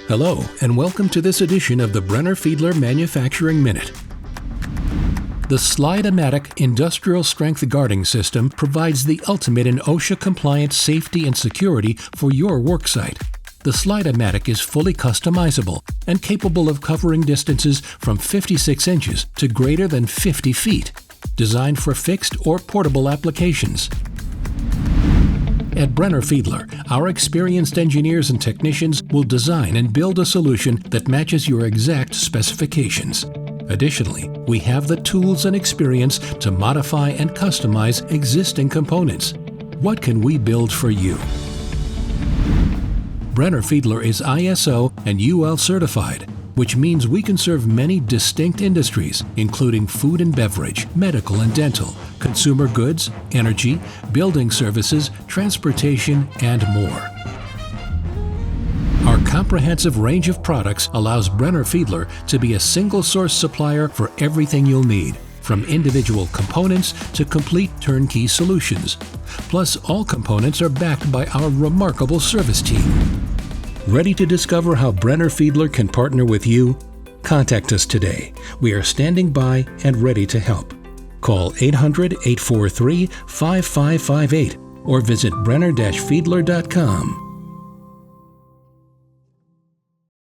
Hello, and welcome to this edition of the Brenner-Fiedler Manufacturing Minute. The Slide-O-Matic Industrial Strength Guarding System provides the ultimate in OSHA-compliant safety and security for your worksite. The Slide-O-Matic is fully customizable and capable of covering distances from 56 inches to greater than 50 feet, designed for fixed or portable applications. At Brenner-Fiedler, our experienced engineers and technicians will design and build a solution that matches your exact specifications. Additionally, we have the tools and experience to modify and customize existing components. What can we build for you? Brenner-Fiedler is ISO and UL certified, which means we can serve many distinct industries, including food and beverage, medical and dental, consumer goods, energy, building services, transportation, and more. Our comprehensive range of products allows Brenner-Fiedler to be a single-source supplier for everything you'll need, from individual components to complete turnkey solutions. Plus, all components are backed by our remarkable service team. Ready to discover how Brenner-Fiedler can partner with you? Contact us today. We are standing by and ready to help. Call 800-843-5558 or visit Brenner-Fiedler.com.